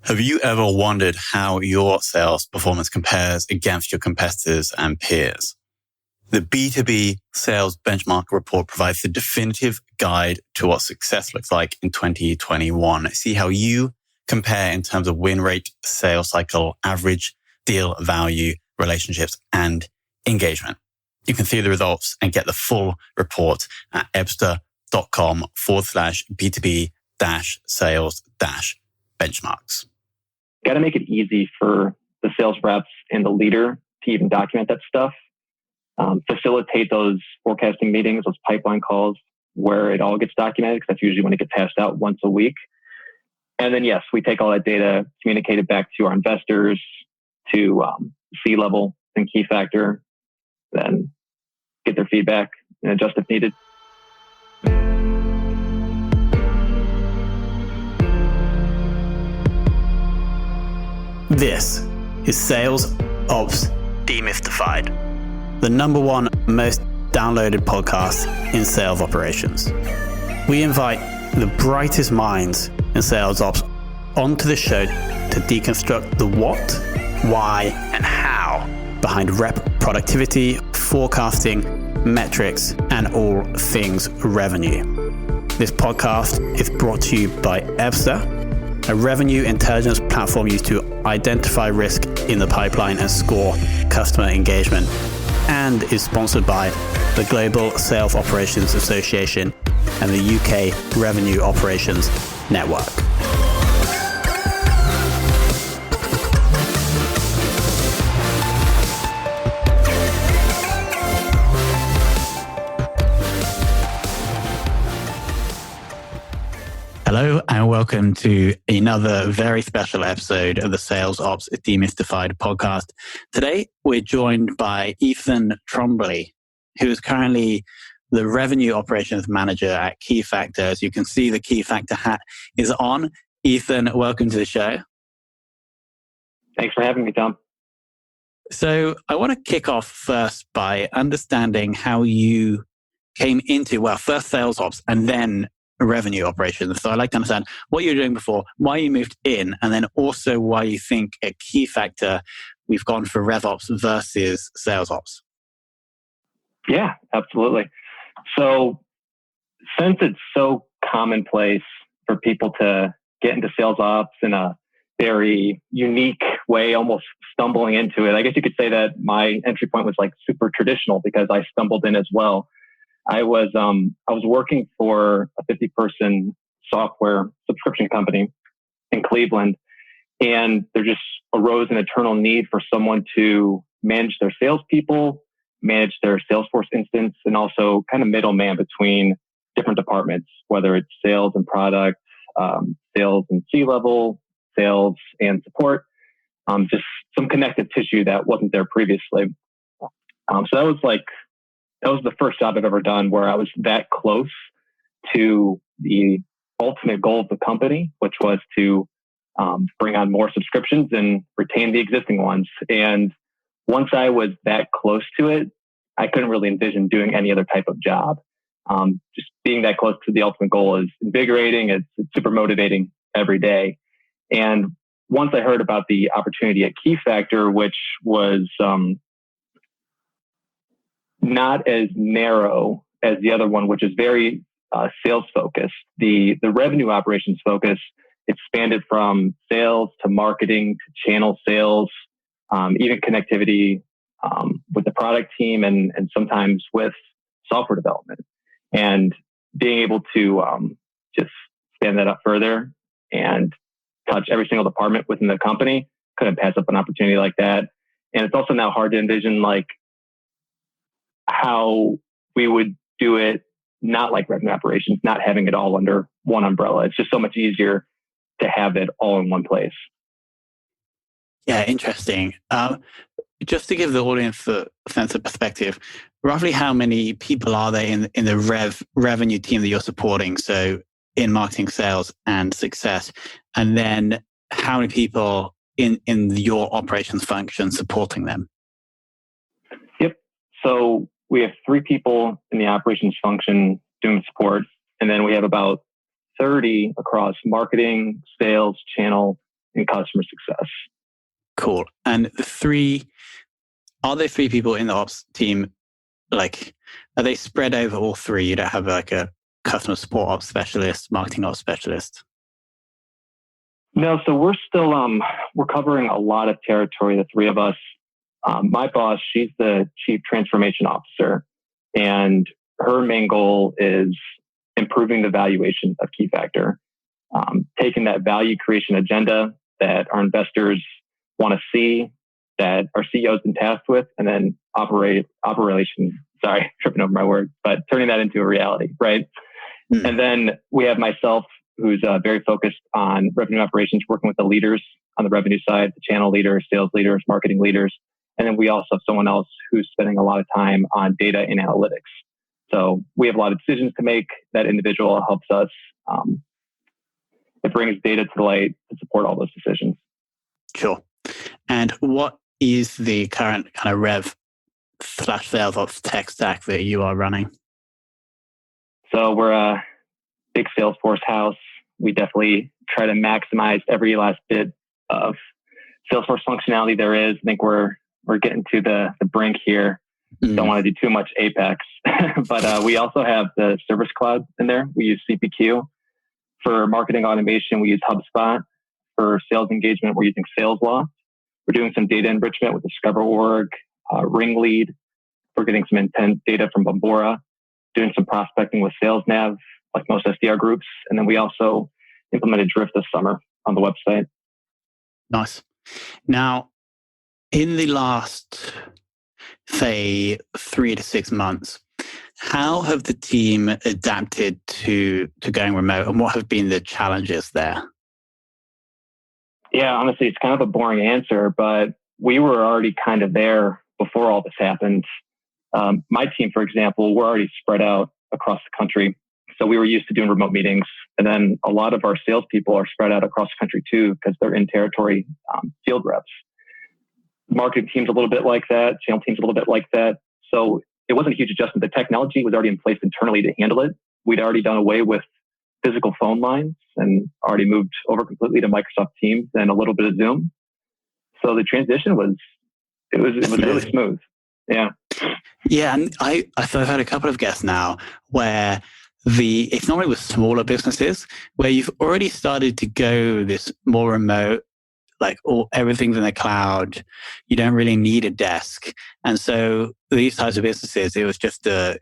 Have you ever wondered how your sales performance compares against your competitors and peers? The B2B Sales Benchmark Report provides the definitive guide to what success looks like in 2021. See how you compare in terms of win rate, sales cycle, average deal value, relationships, and engagement. You can see the results and get the full report at ebsta.com/B2B-sales-benchmarks. Got to make it easy for the sales reps and the leader to even document that stuff. Facilitate those forecasting meetings, those pipeline calls where it all gets documented, because that's usually when it gets hashed out once a week. And then, yes, we take all that data, communicate it back to our investors, to C-level and Keyfactor, then get their feedback and adjust if needed. This is Sales Ops Demystified, the number one most downloaded podcast in sales operations. We invite the brightest minds in sales ops onto the show to deconstruct the what, why, and how behind rep productivity, forecasting, metrics, and all things revenue. This podcast is brought to you by Ebsta, a revenue intelligence platform used to identify risk in the pipeline and score customer engagement, and is sponsored by the Global Sales Operations Association and the UK Revenue Operations Network. Hello and welcome to another very special episode of the Sales Ops Demystified podcast. Today, we're joined by Ethan Trombley, who is currently the Revenue Operations Manager at Keyfactor. As you can see, the Keyfactor hat is on. Ethan, welcome to the show. Thanks for having me, Tom. So I want to kick off first by understanding how you came into, first sales ops and then revenue operations. So I'd like to understand what you were doing before, why you moved in, and then also why you think at Keyfactor we've gone for RevOps versus sales ops. Yeah, absolutely. So since it's so commonplace for people to get into sales ops in a very unique way, almost stumbling into it, I guess you could say that my entry point was like super traditional because I stumbled in as well. I was working for a 50-person software subscription company in Cleveland, and there just arose an eternal need for someone to manage their salespeople, manage their Salesforce instance, and also kind of middleman between different departments, whether it's sales and product, sales and C-level, sales and support, just some connective tissue that wasn't there previously. So that was the first job I've ever done where I was that close to the ultimate goal of the company, which was to bring on more subscriptions and retain the existing ones. And once I was that close to it, I couldn't really envision doing any other type of job. Just being that close to the ultimate goal is invigorating. It's super motivating every day. And once I heard about the opportunity at Keyfactor, which was not as narrow as the other one, which is very sales focused. The revenue operations focus expanded from sales to marketing to channel sales, even connectivity with the product team and sometimes with software development. And being able to just stand that up further and touch every single department within the company, couldn't pass up an opportunity like that. And it's also now hard to envision how we would do it, not like revenue operations, not having it all under one umbrella. It's just so much easier to have it all in one place. Yeah, interesting. Just to give the audience a sense of perspective, roughly how many people are there in the revenue team that you're supporting? So in marketing, sales, and success, and then how many people in your operations function supporting them? Yep. So we have 3 people in the operations function doing support, and then we have about 30 across marketing, sales, channel, in customer success. Cool. And are there three people in the ops team? Like, are they spread over all three? You don't have like a customer support ops specialist, marketing ops specialist? No, so we're still, we're covering a lot of territory, the three of us. My boss, she's the chief transformation officer, and her main goal is improving the valuation of Keyfactor, taking that value creation agenda that our investors want to see, that our CEO's been tasked with, and then tripping over my word, but turning that into a reality, right? Mm. And then we have myself, who's very focused on revenue operations, working with the leaders on the revenue side, the channel leaders, sales leaders, marketing leaders. And then we also have someone else who's spending a lot of time on data and analytics. So we have a lot of decisions to make. That individual helps us. It brings data to light to support all those decisions. Sure. And what is the current kind of rev/sales ops tech stack that you are running? So we're a big Salesforce house. We definitely try to maximize every last bit of Salesforce functionality there is. I think we're getting to the brink here. Don't want to do too much Apex, but we also have the Service Cloud in there. We use CPQ. For marketing automation, we use HubSpot. For sales engagement, we're using SalesLoft. We're doing some data enrichment with Discover.org, Ringlead. We're getting some intent data from Bombora, doing some prospecting with SalesNav, like most SDR groups. And then we also implemented Drift this summer on the website. Nice. Now, in the last, say, 3 to 6 months, how have the team adapted to going remote, and what have been the challenges there? Yeah, honestly, it's kind of a boring answer, but we were already kind of there before all this happened. My team, for example, we're already spread out across the country. So we were used to doing remote meetings. And then a lot of our salespeople are spread out across the country too, because they're in territory field reps. Marketing team's a little bit like that. Channel team's a little bit like that. So it wasn't a huge adjustment. The technology was already in place internally to handle it. We'd already done away with physical phone lines and already moved over completely to Microsoft Teams and a little bit of Zoom. So the transition was really smooth. Yeah. Yeah. And I've had a couple of guests now where it's normally with smaller businesses where you've already started to go this more remote, like everything's in the cloud. You don't really need a desk. And so these types of businesses, it was just a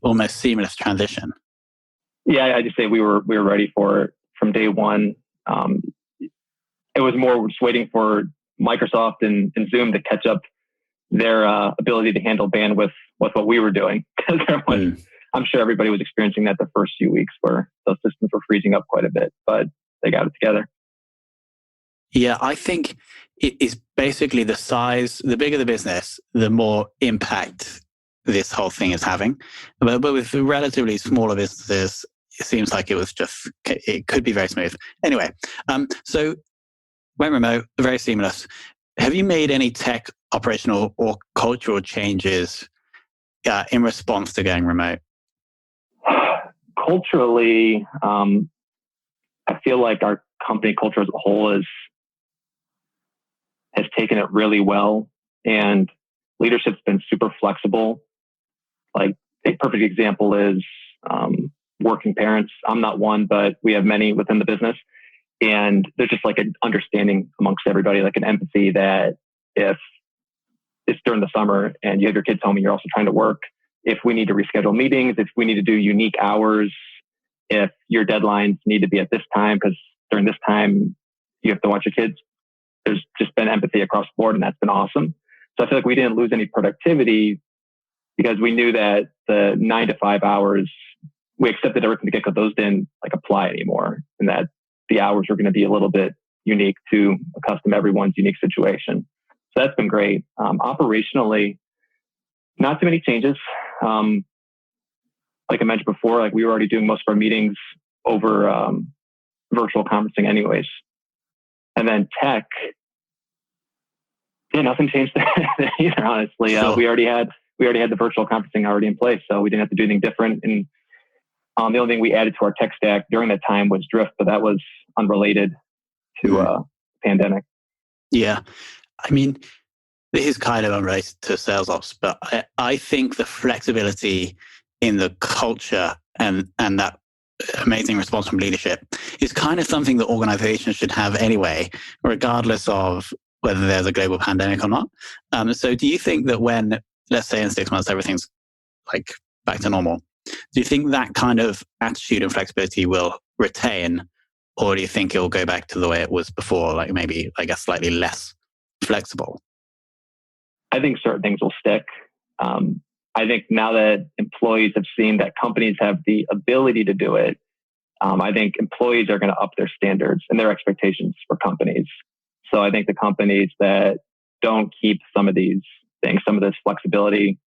almost seamless transition. Yeah, I just say we were ready for it from day one. It was more just waiting for Microsoft and Zoom to catch up their ability to handle bandwidth with what we were doing. Because I'm sure everybody was experiencing that the first few weeks where those systems were freezing up quite a bit, but they got it together. Yeah, I think it is basically the bigger the business, the more impact this whole thing is having. But with the relatively smaller businesses, it seems like it could be very smooth. Anyway, so went remote, very seamless. Have you made any tech, operational, or cultural changes in response to going remote? Culturally, I feel like our company culture as a whole has taken it really well, and leadership's been super flexible. Like a perfect example is working parents. I'm not one, but we have many within the business, and there's just like an understanding amongst everybody, like an empathy that if it's during the summer and you have your kids home and you're also trying to work, if we need to reschedule meetings, if we need to do unique hours, if your deadlines need to be at this time because during this time you have to watch your kids, there's just been empathy across the board, and that's been awesome. So I feel like we didn't lose any productivity because we knew that the 9 to 5 hours, we accepted everything to get because those didn't apply anymore, and that the hours were going to be a little bit unique to accustom everyone's unique situation. So that's been great. Operationally, not too many changes. Like I mentioned before, we were already doing most of our meetings over virtual conferencing anyways. And then tech, nothing changed there either, honestly. Sure. We already had the virtual conferencing already in place, so we didn't have to do anything different. And the only thing we added to our tech stack during that time was Drift, but that was unrelated to pandemic. Yeah. I mean, this is kind of unrelated to sales ops, but I think the flexibility in the culture and that amazing response from leadership is kind of something that organizations should have anyway, regardless of whether there's a global pandemic or not. So do you think that when, let's say in 6 months, everything's like back to normal, do you think that kind of attitude and flexibility will retain, or do you think it will go back to the way it was before, like maybe like a slightly less flexible? I think certain things will stick. I think now that employees have seen that companies have the ability to do it, I think employees are going to up their standards and their expectations for companies. So I think the companies that don't keep some of these things, some of this flexibility,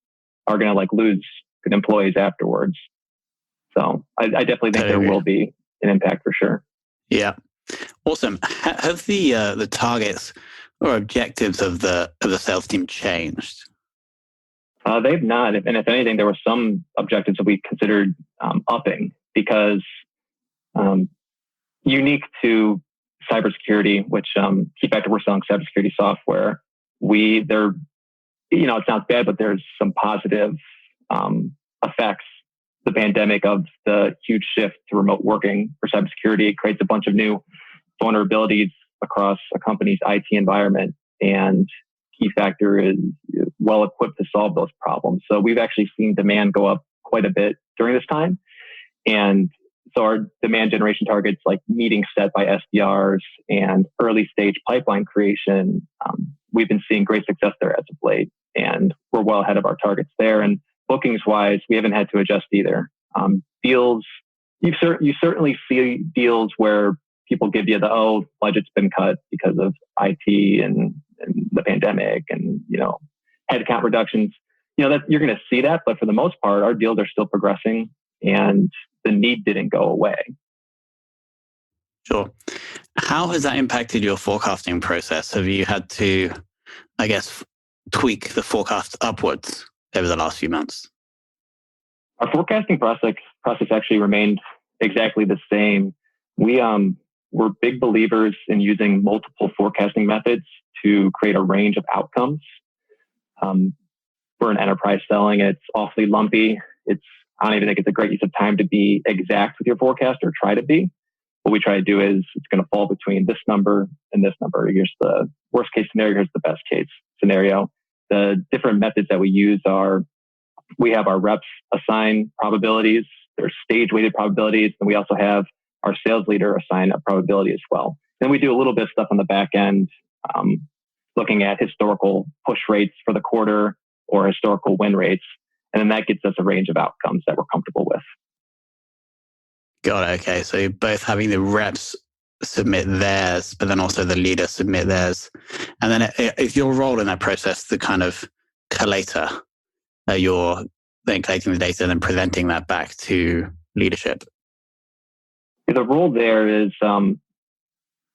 are going to like lose good employees afterwards. So I definitely think there will be an impact for sure. Yeah, awesome. Have the targets or objectives of the sales team changed? They've not, and if anything, there were some objectives that we considered upping because unique to cybersecurity, which Keyfactor, we're selling cybersecurity software. It sounds bad, but there's some positive effects. The pandemic of the huge shift to remote working for cybersecurity, it creates a bunch of new vulnerabilities across a company's IT environment, and Keyfactor is well equipped to solve those problems. So we've actually seen demand go up quite a bit during this time. And so our demand generation targets, like meetings set by SDRs and early stage pipeline creation, we've been seeing great success there as of late, and we're well ahead of our targets there. And bookings wise, we haven't had to adjust either. Deals, you certainly see deals where people give you the, budget's been cut because of IT and the pandemic and, headcount reductions. That you're going to see that, but for the most part, our deals are still progressing and the need didn't go away. Sure. How has that impacted your forecasting process? Have you had to, I guess, tweak the forecast upwards over the last few months? Our forecasting process actually remained exactly the same. We're big believers in using multiple forecasting methods to create a range of outcomes. We're an enterprise selling. It's awfully lumpy. I don't even think it's a great use of time to be exact with your forecast or try to be. What we try to do is it's going to fall between this number and this number. Here's the worst case scenario. Here's the best case scenario. The different methods that we use are, we have our reps assign probabilities. There's stage weighted probabilities. And we also have our sales leader assign a probability as well. Then we do a little bit of stuff on the back end, looking at historical push rates for the quarter or historical win rates. And then that gets us a range of outcomes that we're comfortable with. Got it. Okay. So you're both having the reps submit theirs, but then also the leader submit theirs. And then if your role in that process, the kind of collator, you're then collating the data and then presenting that back to leadership. The role there is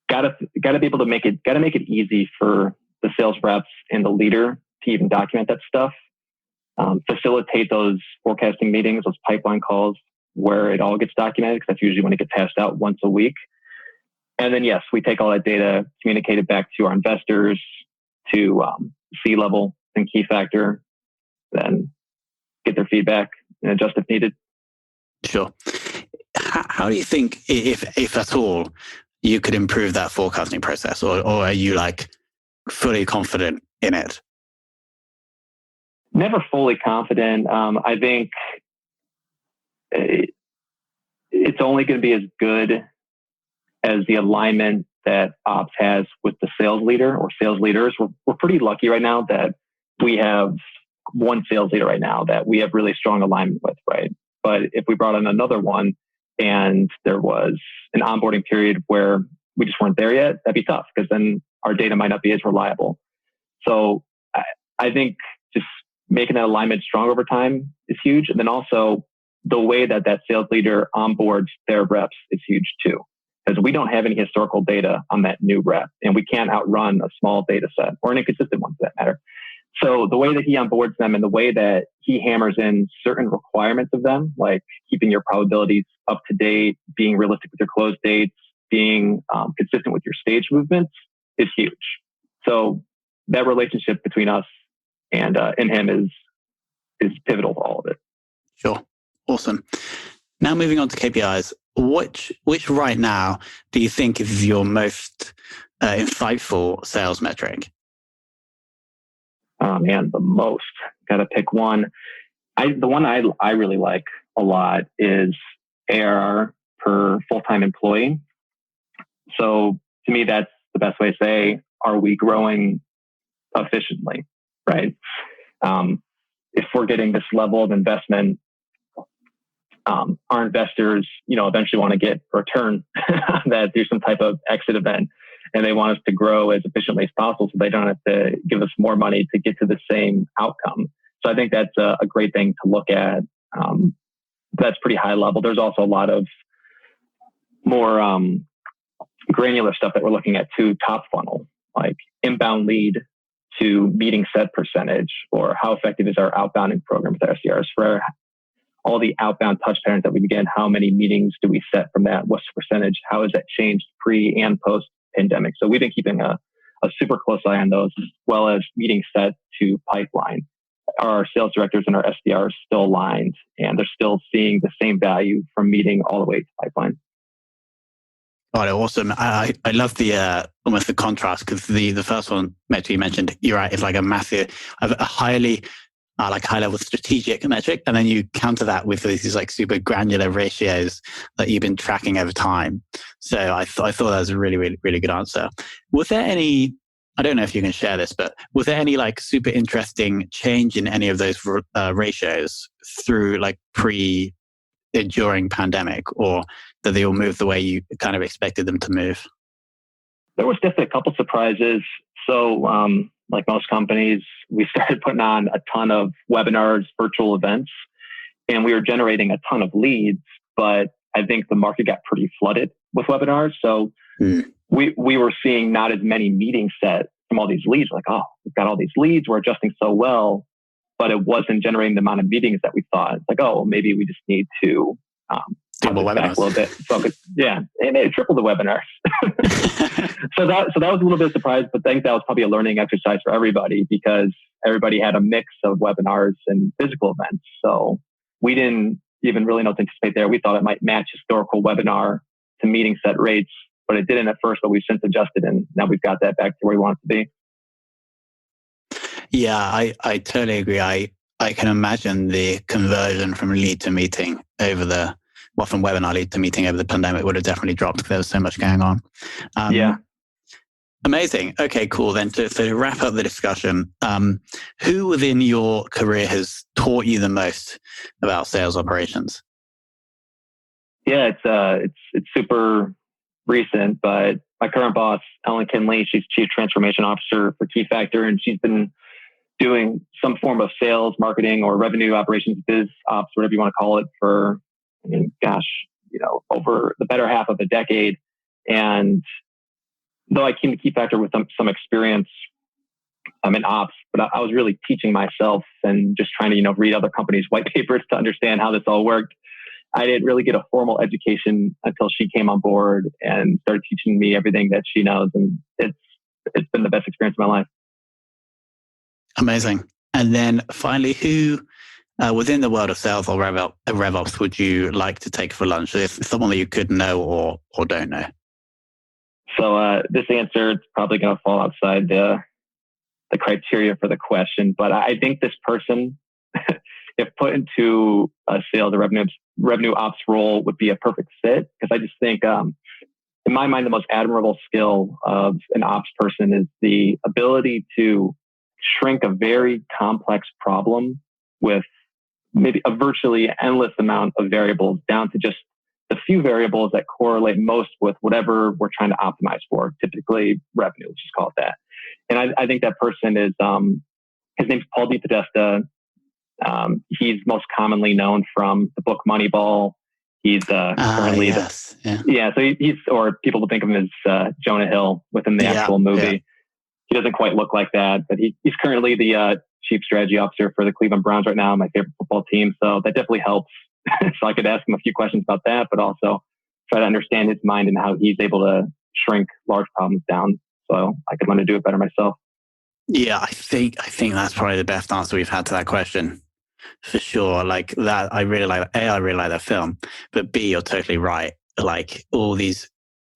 gotta be able to make it easy for the sales reps and the leader to even document that stuff. Facilitate those forecasting meetings, those pipeline calls where it all gets documented, because that's usually when it gets hashed out once a week. And then, yes, we take all that data, communicate it back to our investors, to C-level and Keyfactor, then get their feedback and adjust if needed. Sure. How do you think, if at all, you could improve that forecasting process, or are you like fully confident in it? Never fully confident. I think it's only going to be as good as the alignment that ops has with the sales leader or sales leaders. We're pretty lucky right now that we have one sales leader right now that we have really strong alignment with, right? But if we brought in another one and there was an onboarding period where we just weren't there yet, that'd be tough, because then our data might not be as reliable. So I think just making that alignment strong over time is huge. And then also the way that sales leader onboards their reps is huge too, because we don't have any historical data on that new rep, and we can't outrun a small data set or an inconsistent one for that matter. So the way that he onboards them and the way that he hammers in certain requirements of them, like keeping your probabilities up to date, being realistic with your close dates, being consistent with your stage movements, is huge. So that relationship between us and him is pivotal to all of it. Sure. Awesome. Now moving on to KPIs, which right now do you think is your most insightful sales metric? Oh man, the most. Got to pick one. The one I really like a lot is ARR per full-time employee. So to me, that's the best way to say, are we growing efficiently, right? If we're getting this level of investment, our investors, eventually want to get a return that through some type of exit event, and they want us to grow as efficiently as possible so they don't have to give us more money to get to the same outcome. So I think that's a great thing to look at. That's pretty high level. There's also a lot of more granular stuff that we're looking at too, top funnel, like inbound lead to meeting set percentage, or how effective is our outbounding program with our SDRs for all the outbound touch patterns that we begin. How many meetings do we set from that? What's the percentage? How has that changed pre and post pandemic? So we've been keeping a super close eye on those, as well as meeting set to pipeline. Our sales directors and our SDRs still aligned, and they're still seeing the same value from meeting all the way to pipeline. Got it. Awesome. I love the almost the contrast, because the first one metric you mentioned, you're right, is like a highly high level strategic metric, and then you counter that with these like super granular ratios that you've been tracking over time. So I thought that was a really, really, really good answer. Was there any, I don't know if you can share this, but was there any like super interesting change in any of those ratios through like during pandemic, or did they all move the way you kind of expected them to move? There was definitely a couple surprises. So, like most companies, we started putting on a ton of webinars, virtual events, and we were generating a ton of leads, but I think the market got pretty flooded with webinars. So we were seeing not as many meetings set from all these leads. Like, oh, we've got all these leads, we're adjusting so well, but it wasn't generating the amount of meetings that we thought. It's like, oh, maybe we just need to double webinars a little bit. Focus. Yeah, and it tripled the webinars. So that was a little bit of a surprise, but I think that was probably a learning exercise for everybody, because everybody had a mix of webinars and physical events. So we didn't even really know what to anticipate there. We thought it might match historical webinar to meeting set rates, but it didn't at first, but we've since adjusted, and now we've got that back to where we want it to be. Yeah, I totally agree. I can imagine the conversion from lead to meeting from webinar lead to meeting over the pandemic would have definitely dropped, because there was so much going on. Yeah. Amazing. Okay, cool. Then to wrap up the discussion, who within your career has taught you the most about sales operations? Yeah, it's super recent, but my current boss, Ellen Kinley, she's Chief Transformation Officer for Keyfactor, and she's been doing some form of sales, marketing, or revenue operations, biz ops, whatever you want to call it, for, over the better half of a decade. And though I came to Keyfactor with some experience in ops, but I was really teaching myself and just trying to, read other companies' white papers to understand how this all worked. I didn't really get a formal education until she came on board and started teaching me everything that she knows. And it's been the best experience of my life. Amazing. And then finally, who within the world of sales or RevOps would you like to take for lunch? If someone that you could know or don't know? So this answer is probably going to fall outside the criteria for the question, but I think this person, if put into a sales or revenue ops role, would be a perfect fit, because I just think, in my mind, the most admirable skill of an ops person is the ability to shrink a very complex problem with maybe a virtually endless amount of variables down to just the few variables that correlate most with whatever we're trying to optimize for, typically revenue, let's just call it that. And I think that person is, his name's Paul DePodesta. He's most commonly known from the book Moneyball. He's currently so he's, or people will think of him as Jonah Hill within the actual movie. Yeah. He doesn't quite look like that, but he's currently the chief strategy officer for the Cleveland Browns right now, my favorite football team. So that definitely helps. So I could ask him a few questions about that, but also try to understand his mind and how he's able to shrink large problems down. so I could learn to do it better myself. Yeah, I think that's probably the best answer we've had to that question. For sure. Like that, I really like that film, but B, you're totally right. Like all these,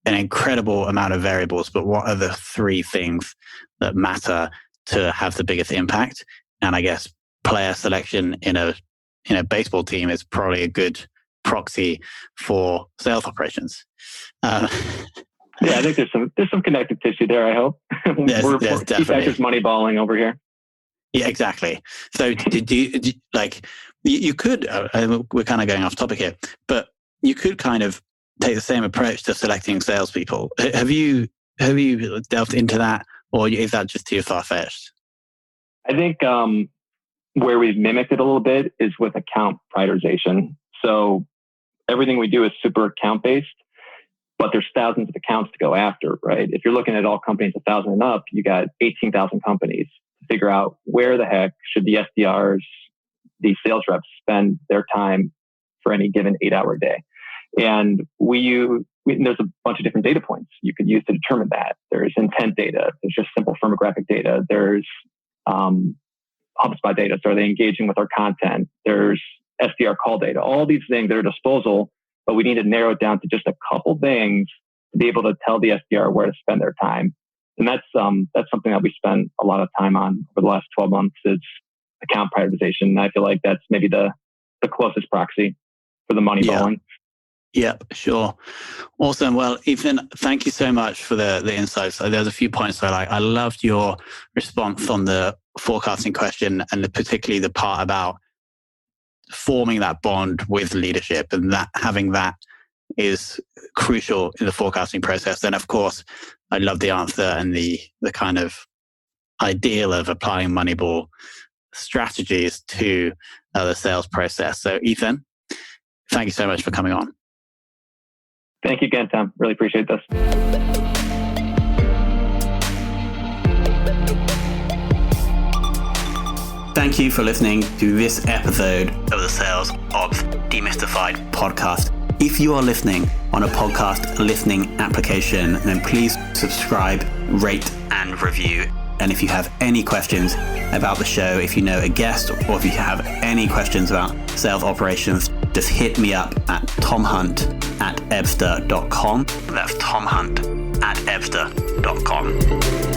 an incredible amount of variables, but what are the three things that matter to have the biggest impact? And I guess player selection in a baseball team is probably a good proxy for sales operations. Yeah, I think there's some connective tissue there. I hope we're Keyfactor's moneyballing over here. Yeah, exactly. So you could, we're kind of going off topic here, but you could kind of take the same approach to selecting salespeople. Have you delved into that, or is that just too far-fetched? I think where we've mimicked it a little bit is with account prioritization. So everything we do is super account-based, but there's thousands of accounts to go after, right? If you're looking at all companies 1,000 and up, you got 18,000 companies to figure out where the heck should the SDRs, the sales reps, spend their time for any given 8-hour day. And there's a bunch of different data points you could use to determine that. There's intent data. There's just simple firmographic data. There's HubSpot data. So are they engaging with our content? There's SDR call data. All these things that are disposal, but we need to narrow it down to just a couple things to be able to tell the SDR where to spend their time. And that's something that we spend a lot of time on over the last 12 months is account prioritization. And I feel like that's maybe the closest proxy for the money balling. Yep, sure. Awesome. Well, Ethan, thank you so much for the insights. There's a few points I like. I loved your response on the forecasting question, and particularly the part about forming that bond with leadership, and that having that is crucial in the forecasting process. And of course, I love the answer and the kind of ideal of applying Moneyball strategies to the sales process. So Ethan, thank you so much for coming on. Thank you again, Tom. Really appreciate this. Thank you for listening to this episode of the Sales Ops Demystified podcast. If you are listening on a podcast listening application, then please subscribe, rate, and review. And if you have any questions about the show, if you know a guest, or if you have any questions about sales operations, just hit me up at tomhunt@ebster.com. That's tomhunt@ebster.com.